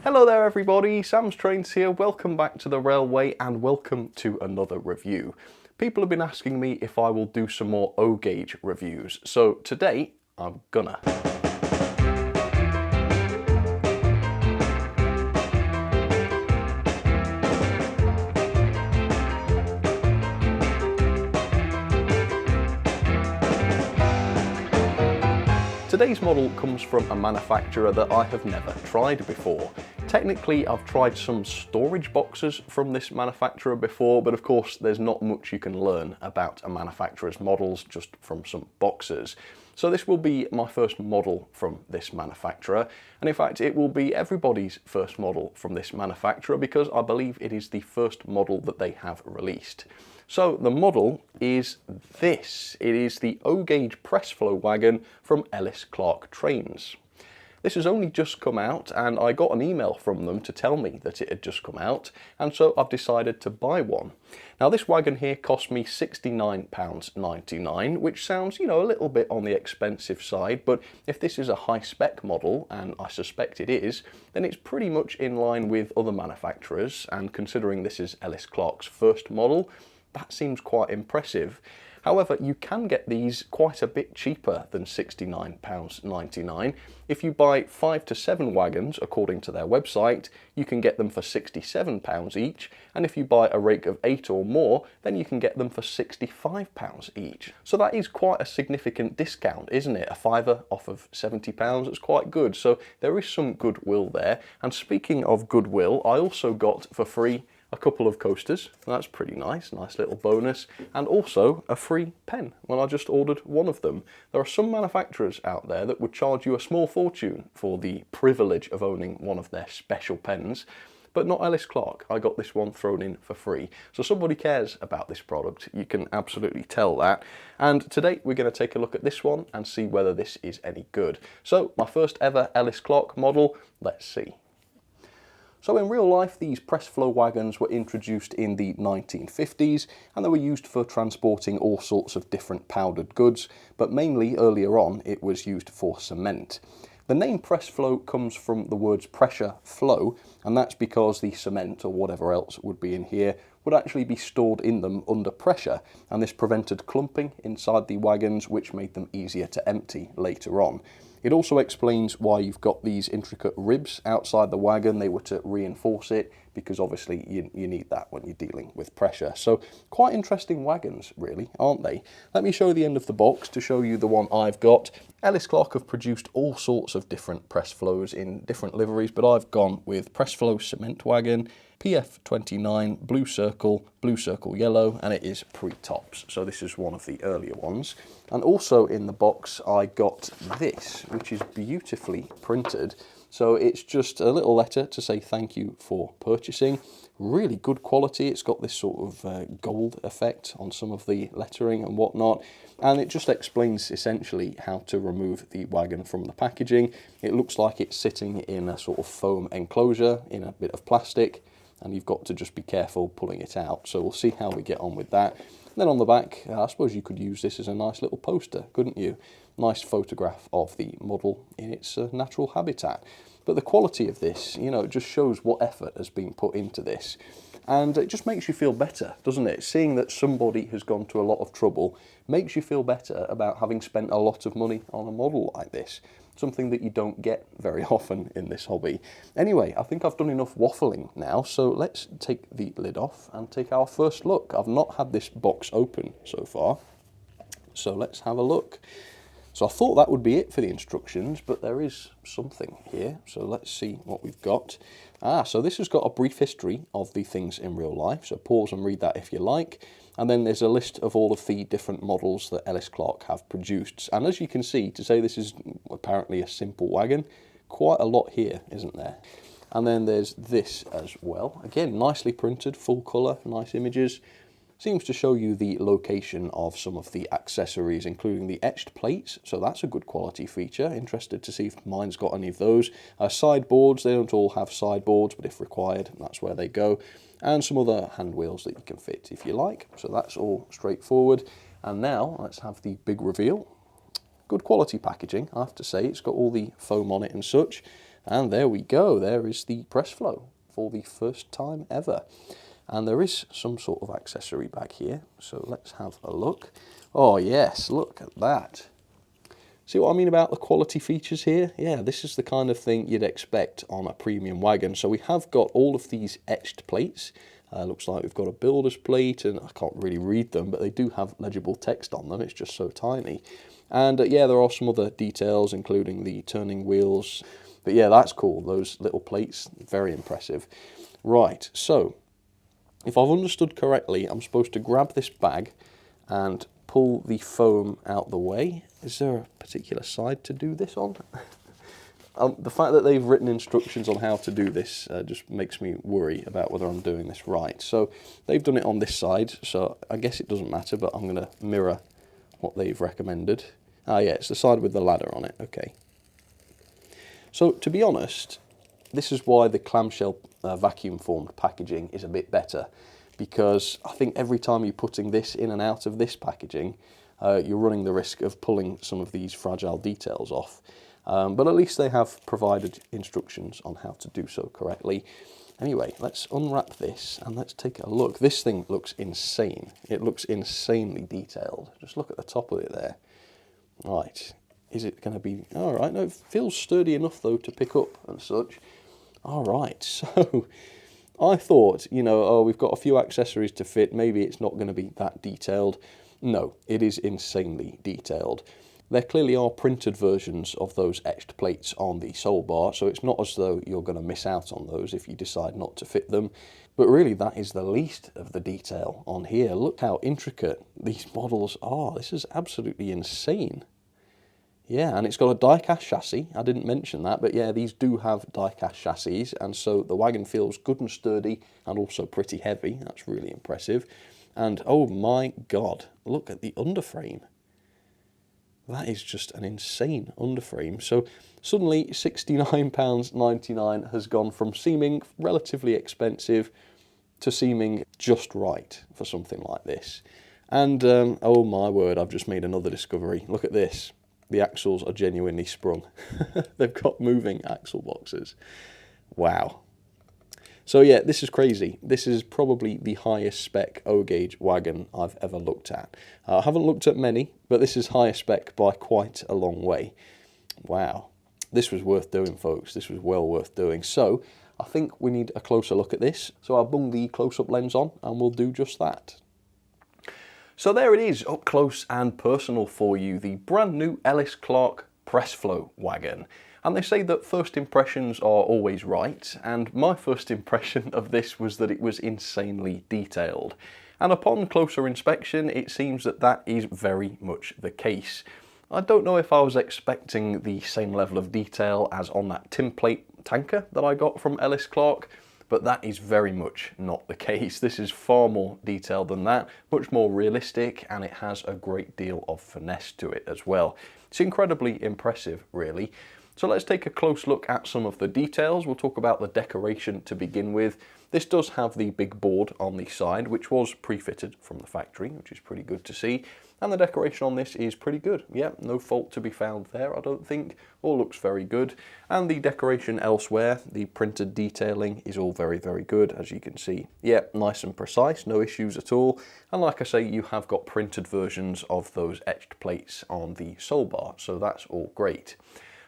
Hello there everybody, Sam's Trains here, welcome back to the railway and welcome to another review. People have been asking me if I will do some more O-gauge reviews, so today I'm gonna. Today's model comes from a manufacturer that I have never tried before. Technically, I've tried some storage boxes from this manufacturer before, but of course there's not much you can learn about a manufacturer's models just from some boxes. So this will be my first model from this manufacturer, and in fact it will be everybody's first model from this manufacturer because I believe it is the first model that they have released. So the model is this. It is the O-gauge Presflo wagon from Ellis Clark Trains. This has only just come out and I got an email from them to tell me that it had just come out, and so I've decided to buy one. Now this wagon here cost me £69.99, which sounds, a little bit on the expensive side, but if this is a high spec model, and I suspect it is, then it's pretty much in line with other manufacturers, and considering this is Ellis Clark's first model, that seems quite impressive. However, you can get these quite a bit cheaper than £69.99. If you buy 5 to 7 wagons, according to their website, you can get them for £67 each, and if you buy a rake of 8 or more, then you can get them for £65 each. So that is quite a significant discount, isn't it? A fiver off of £70, it's quite good. So there is some goodwill there. And speaking of goodwill, I also got for free a couple of coasters. That's pretty nice little bonus, and also a free pen when I just ordered one of them. There are some manufacturers out there that would charge you a small fortune for the privilege of owning one of their special pens, but not Ellis Clark. I got this one thrown in for free. So somebody cares about this product, you can absolutely tell that. And today we're going to take a look at this one and see whether this is any good. So my first ever Ellis Clark model, let's see. So in real life, these Presflo wagons were introduced in the 1950s and they were used for transporting all sorts of different powdered goods, but mainly earlier on it was used for cement. The name Presflo comes from the words pressure flow, and that's because the cement or whatever else would be in here would actually be stored in them under pressure, and this prevented clumping inside the wagons, which made them easier to empty later on. It also explains why you've got these intricate ribs outside the wagon. They were to reinforce it because obviously you need that when you're dealing with pressure. So quite interesting wagons really, aren't they? Let me show the end of the box to show you the one I've got. Ellis Clark have produced all sorts of different Presflos in different liveries, but I've gone with Presflo Cement Wagon, PF29, blue circle yellow, and it is pre-tops. So this is one of the earlier ones. And also in the box I got this, which is beautifully printed. So it's just a little letter to say thank you for purchasing. Really good quality. It's got this sort of gold effect on some of the lettering and whatnot. And it just explains essentially how to remove the wagon from the packaging. It looks like it's sitting in a sort of foam enclosure in a bit of plastic, and you've got to just be careful pulling it out. So we'll see how we get on with that. Then on the back, I suppose you could use this as a nice little poster, couldn't you? Nice photograph of the model in its natural habitat. But the quality of this, it just shows what effort has been put into this. And it just makes you feel better, doesn't it? Seeing that somebody has gone to a lot of trouble makes you feel better about having spent a lot of money on a model like this. Something that you don't get very often in this hobby. Anyway, I think I've done enough waffling now, so let's take the lid off and take our first look. I've not had this box open so far, so let's have a look. So I thought that would be it for the instructions, but there is something here, so let's see what we've got. So this has got a brief history of the things in real life, so pause and read that if you like. And then there's a list of all of the different models that Ellis Clark have produced. And as you can see, to say this is apparently a simple wagon, quite a lot here, isn't there? And then there's this as well. Again, nicely printed, full colour, nice images. Seems to show you the location of some of the accessories, including the etched plates, so that's a good quality feature. Interested to see if mine's got any of those. Sideboards, they don't all have sideboards, but if required, that's where they go. And some other hand wheels that you can fit if you like, so that's all straightforward. And now, let's have the big reveal. Good quality packaging, I have to say. It's got all the foam on it and such. And there we go, there is the Presflo for the first time ever. And there is some sort of accessory bag here, so let's have a look. Oh yes, look at that. See what I mean about the quality features here? Yeah, this is the kind of thing you'd expect on a premium wagon. So we have got all of these etched plates. Looks like we've got a builder's plate, and I can't really read them, but they do have legible text on them. It's just so tiny. And yeah, there are some other details, including the turning wheels. But yeah, that's cool. Those little plates, very impressive. Right, so if I've understood correctly, I'm supposed to grab this bag and pull the foam out the way. Is there a particular side to do this on? The fact that they've written instructions on how to do this just makes me worry about whether I'm doing this right. So they've done it on this side, so I guess it doesn't matter, but I'm going to mirror what they've recommended. Ah yeah, it's the side with the ladder on it, okay. So to be honest, this is why the clamshell vacuum formed packaging is a bit better, because I think every time you're putting this in and out of this packaging, you're running the risk of pulling some of these fragile details off. But at least they have provided instructions on how to do so correctly. Anyway, let's unwrap this and let's take a look. This thing looks insane. It looks insanely detailed. Just look at the top of it there. Right, is it going to be... all right, no, it feels sturdy enough though to pick up and such. All right, so I thought, you know, oh, we've got a few accessories to fit, maybe it's not going to be that detailed. No, it is insanely detailed. There clearly are printed versions of those etched plates on the sole bar, so it's not as though you're going to miss out on those if you decide not to fit them. But really, that is the least of the detail on here. Look how intricate these models are. This is absolutely insane. Yeah, and it's got a die-cast chassis. I didn't mention that, but yeah, these do have die-cast chassis, and so the wagon feels good and sturdy and also pretty heavy. That's really impressive. And oh my God, look at the underframe. That is just an insane underframe. So suddenly £69.99 has gone from seeming relatively expensive to seeming just right for something like this. And oh my word, I've just made another discovery. Look at this. The axles are genuinely sprung. They've got moving axle boxes. Wow. So yeah, this is crazy. This is probably the highest spec O-gauge wagon I've ever looked at. I haven't looked at many, but this is higher spec by quite a long way. Wow. This was worth doing, folks. This was well worth doing. So I think we need a closer look at this. So I'll bung the close-up lens on and we'll do just that. So there it is, up close and personal for you, the brand new Ellis Clark Presflo wagon. And they say that first impressions are always right, and my first impression of this was that it was insanely detailed. And upon closer inspection, it seems that that is very much the case. I don't know if I was expecting the same level of detail as on that tinplate tanker that I got from Ellis Clark, but that is very much not the case. This is far more detailed than that, much more realistic, and it has a great deal of finesse to it as well. It's incredibly impressive, really. So let's take a close look at some of the details. We'll talk about the decoration to begin with. This does have the big board on the side, which was pre-fitted from the factory, which is pretty good to see. And the decoration on this is pretty good. Yeah, no fault to be found there, I don't think. All looks very good. And the decoration elsewhere, the printed detailing, is all very, very good, as you can see. Yeah, nice and precise, no issues at all. And like I say, you have got printed versions of those etched plates on the sole bar, so that's all great.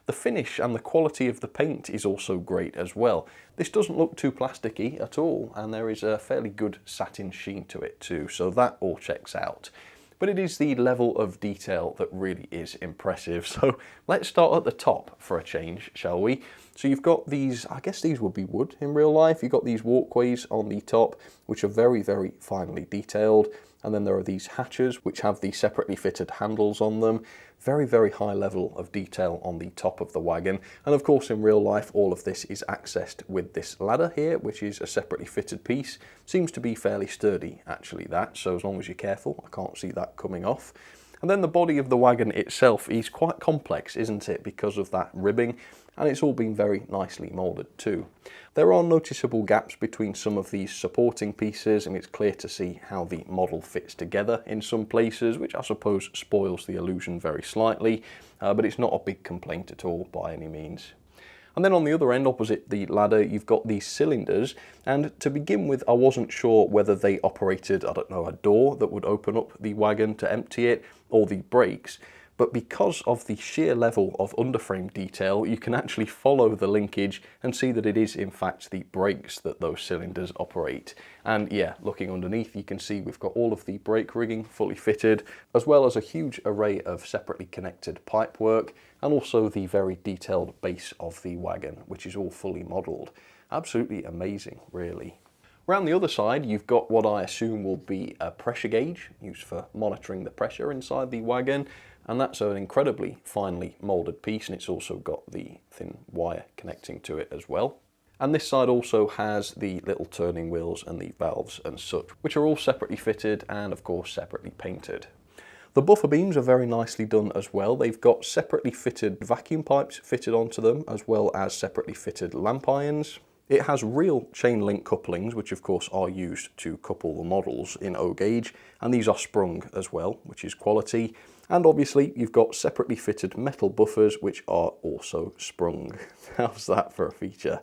The finish and the quality of the paint is also great as well. This doesn't look too plasticky at all, and there is a fairly good satin sheen to it too, so that all checks out. But it is the level of detail that really is impressive. So let's start at the top for a change, shall we? So you've got these, I guess these would be wood in real life. You've got these walkways on the top, which are very, very finely detailed. And then there are these hatches, which have the separately fitted handles on them. Very, very high level of detail on the top of the wagon. And of course, in real life, all of this is accessed with this ladder here, which is a separately fitted piece. Seems to be fairly sturdy, actually, that. So as long as you're careful, I can't see that coming off. And then the body of the wagon itself is quite complex, isn't it, because of that ribbing, and it's all been very nicely moulded too. There are noticeable gaps between some of these supporting pieces, and it's clear to see how the model fits together in some places, which I suppose spoils the illusion very slightly, but it's not a big complaint at all by any means. And then on the other end, opposite the ladder, you've got these cylinders. And to begin with, I wasn't sure whether they operated, I don't know, a door that would open up the wagon to empty it, or the brakes. But because of the sheer level of underframe detail, you can actually follow the linkage and see that it is in fact the brakes that those cylinders operate. And yeah, looking underneath, you can see we've got all of the brake rigging fully fitted, as well as a huge array of separately connected pipework, and also the very detailed base of the wagon, which is all fully modelled. Absolutely amazing, really. Around the other side, you've got what I assume will be a pressure gauge, used for monitoring the pressure inside the wagon. And that's an incredibly finely moulded piece, and it's also got the thin wire connecting to it as well. And this side also has the little turning wheels and the valves and such, which are all separately fitted and of course separately painted. The buffer beams are very nicely done as well. They've got separately fitted vacuum pipes fitted onto them, as well as separately fitted lamp irons. It has real chain link couplings, which of course are used to couple the models in O gauge, and these are sprung as well, which is quality. And obviously you've got separately fitted metal buffers, which are also sprung. How's that for a feature?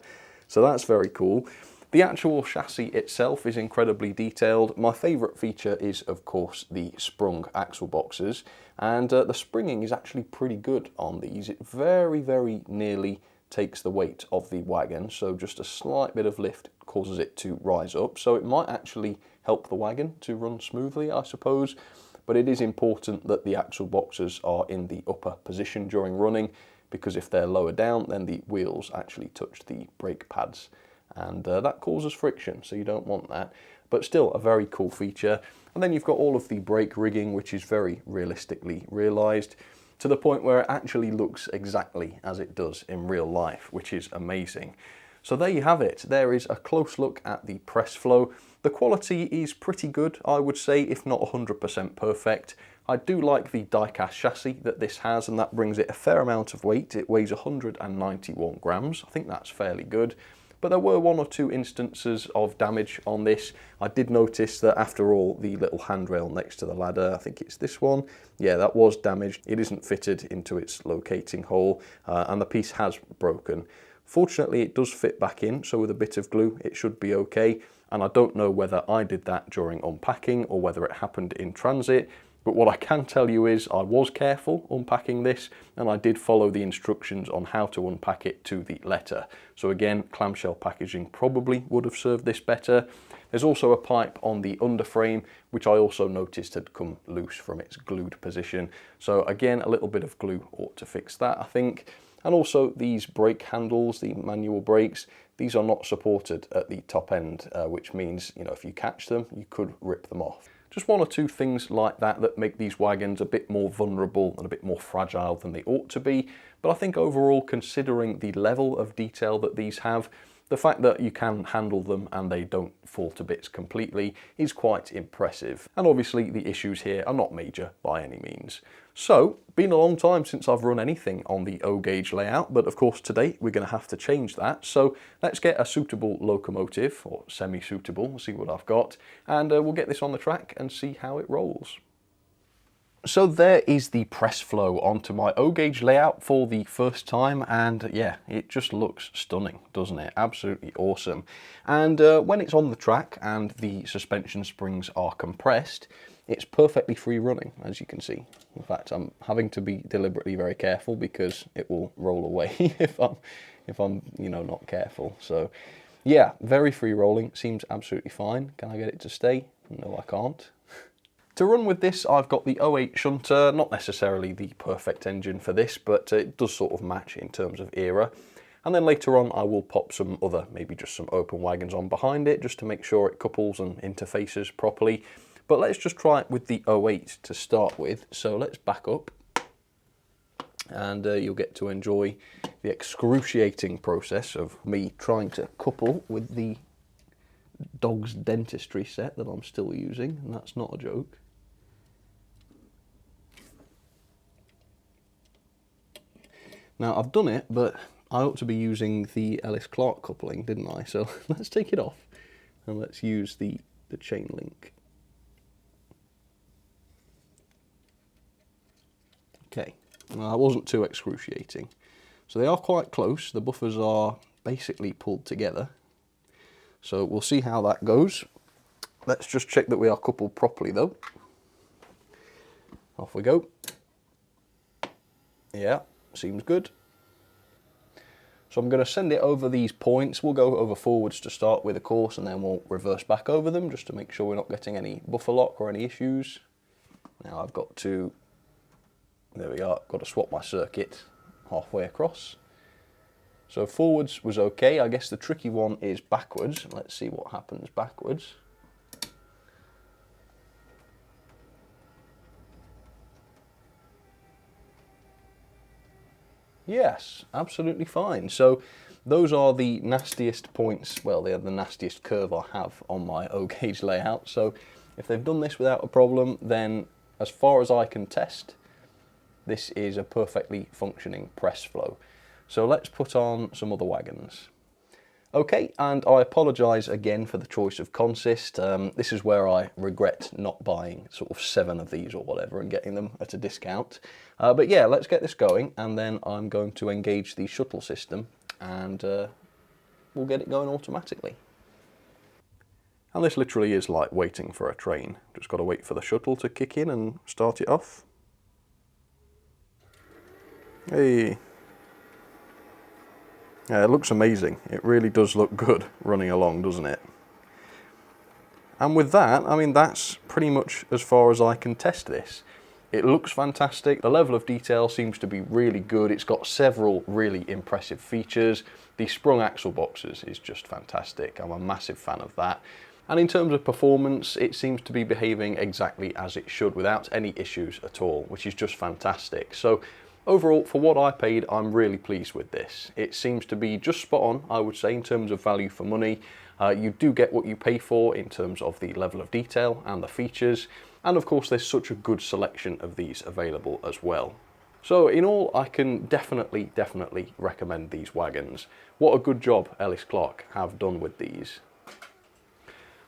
So that's very cool. The actual chassis itself is incredibly detailed. My favourite feature is of course the sprung axle boxes, and the springing is actually pretty good on these. It very, very nearly takes the weight of the wagon, so just a slight bit of lift causes it to rise up, so it might actually help the wagon to run smoothly, I suppose. But it is important that the axle boxes are in the upper position during running, because if they're lower down, then the wheels actually touch the brake pads, and that causes friction, so you don't want that. But still a very cool feature. And then you've got all of the brake rigging, which is very realistically realised, to the point where it actually looks exactly as it does in real life, which is amazing. So there you have it. There is a close look at the Presflo. The quality is pretty good, I would say, if not 100% perfect. I do like the die-cast chassis that this has, and that brings it a fair amount of weight. It weighs 191 grams. I think that's fairly good. But there were one or two instances of damage on this. I did notice that after all, the little handrail next to the ladder, I think it's this one, yeah, that was damaged. It isn't fitted into its locating hole, and the piece has broken. Fortunately, it does fit back in, so with a bit of glue, it should be okay. And I don't know whether I did that during unpacking or whether it happened in transit. But what I can tell you is I was careful unpacking this, and I did follow the instructions on how to unpack it to the letter. So again, clamshell packaging probably would have served this better. There's also a pipe on the underframe, which I also noticed had come loose from its glued position. So again, a little bit of glue ought to fix that, I think. And also these brake handles, the manual brakes, these are not supported at the top end, which means, you know, if you catch them, you could rip them off. Just one or two things like that that make these wagons a bit more vulnerable and a bit more fragile than they ought to be. But I think overall, considering the level of detail that these have, the fact that you can handle them and they don't fall to bits completely is quite impressive. And obviously the issues here are not major by any means. So, been a long time since I've run anything on the O gauge layout, but of course today we're going to have to change that. So let's get a suitable locomotive, or semi-suitable, see what I've got, and we'll get this on the track and see how it rolls. So there is the Presflo onto my O gauge layout for the first time, and yeah, it just looks stunning, doesn't it? Absolutely awesome. And when it's on the track and the suspension springs are compressed, it's perfectly free running, as you can see. In fact, I'm having to be deliberately very careful because it will roll away if I'm you know, not careful. So yeah, very free rolling, seems absolutely fine. Can I get it to stay? No, I can't. To run with this, I've got the 08 shunter, not necessarily the perfect engine for this, but it does sort of match in terms of era. And then later on, I will pop some other, maybe just some open wagons on behind it, just to make sure it couples and interfaces properly. But let's just try it with the 08 to start with. So let's back up, and you'll get to enjoy the excruciating process of me trying to couple with the dog's dentistry set that I'm still using, and that's not a joke. Now I've done it, but I ought to be using the Ellis Clark coupling, didn't I? So let's take it off and let's use the chain link. Okay, well, that wasn't too excruciating. So they are quite close. The buffers are basically pulled together. So we'll see how that goes. Let's just check that we are coupled properly though. Off we go. Yeah, seems good. So I'm going to send it over these points. We'll go over forwards to start with, of course, and then we'll reverse back over them just to make sure we're not getting any buffer lock or any issues. Now I've got to, there we are, got to swap my circuit halfway across. So forwards was okay. I guess the tricky one is backwards. Let's see what happens backwards. Yes, absolutely fine. So those are the nastiest points, well, they're the nastiest curve I have on my O-gauge layout. So if they've done this without a problem, then as far as I can test, this is a perfectly functioning Presflo. So let's put on some other wagons. Okay, and I apologise again for the choice of consist. This is where I regret not buying sort of 7 of these or whatever and getting them at a discount. But yeah, let's get this going, and then I'm going to engage the shuttle system and we'll get it going automatically. And this literally is like waiting for a train. Just got to wait for the shuttle to kick in and start it off. Hey. Yeah, it looks amazing. It really does look good running along, doesn't it? And with that, I mean, that's pretty much as far as I can test this. It looks fantastic. The level of detail seems to be really good. It's got several really impressive features. The sprung axle boxes is just fantastic. I'm a massive fan of that. And in terms of performance, it seems to be behaving exactly as it should without any issues at all, which is just fantastic. So overall, for what I paid, I'm really pleased with this. It seems to be just spot on, I would say, in terms of value for money. You do get what you pay for in terms of the level of detail and the features. And of course, there's such a good selection of these available as well. So in all, I can definitely recommend these wagons. What a good job Ellis Clark have done with these.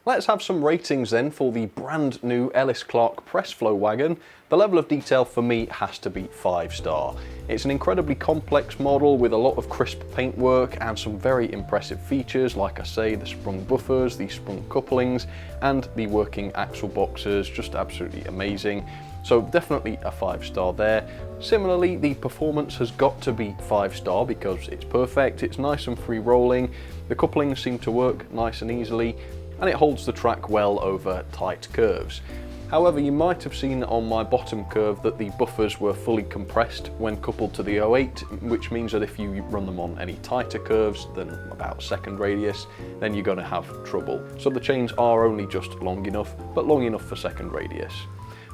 Let's have some ratings then for the brand new Ellis Clark Presflo wagon. The level of detail for me has to be 5-star. It's an incredibly complex model with a lot of crisp paintwork and some very impressive features, like I say, the sprung buffers, the sprung couplings, and the working axle boxes, just absolutely amazing. So definitely a 5-star there. Similarly, the performance has got to be 5-star because it's perfect, it's nice and free rolling, the couplings seem to work nice and easily, and it holds the track well over tight curves. However, you might have seen on my bottom curve that the buffers were fully compressed when coupled to the 08, which means that if you run them on any tighter curves than about second radius, then you're going to have trouble. So the chains are only just long enough, but long enough for second radius.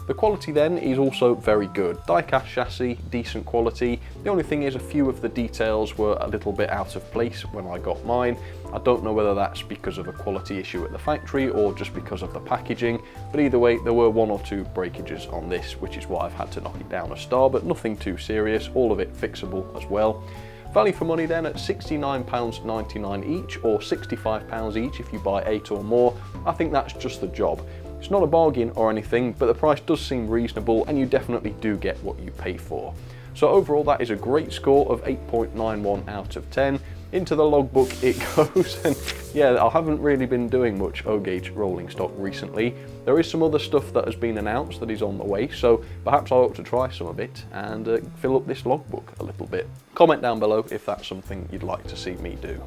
The quality then is also very good. Die-cast chassis, decent quality. The only thing is a few of the details were a little bit out of place when I got mine. I don't know whether that's because of a quality issue at the factory or just because of the packaging, but either way, there were 1 or 2 breakages on this, which is why I've had to knock it down a star, but nothing too serious, all of it fixable as well. Value for money then at £69.99 each, or £65 each if you buy 8 or more. I think that's just the job. It's not a bargain or anything, but the price does seem reasonable and you definitely do get what you pay for. So overall, that is a great score of 8.91 out of 10. Into the logbook it goes, and yeah, I haven't really been doing much O-gauge rolling stock recently. There is some other stuff that has been announced that is on the way, so perhaps I ought to try some of it and fill up this logbook a little bit. Comment down below if that's something you'd like to see me do.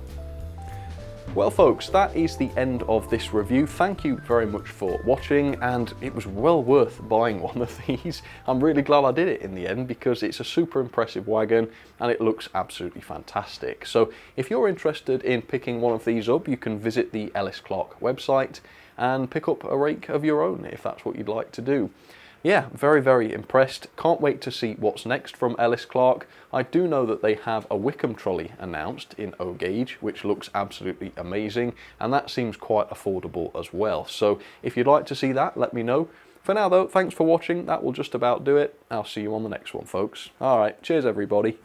Well folks, that is the end of this review. Thank you very much for watching, and it was well worth buying one of these. I'm really glad I did it in the end because it's a super impressive wagon and it looks absolutely fantastic. So if you're interested in picking one of these up, you can visit the Ellis Clark website and pick up a rake of your own if that's what you'd like to do. Yeah, very impressed. Can't wait to see what's next from Ellis Clark. I do know that they have a Wickham trolley announced in O-gauge, which looks absolutely amazing, and that seems quite affordable as well. So if you'd like to see that, let me know. For now though, thanks for watching. That will just about do it. I'll see you on the next one, folks. All right, cheers everybody.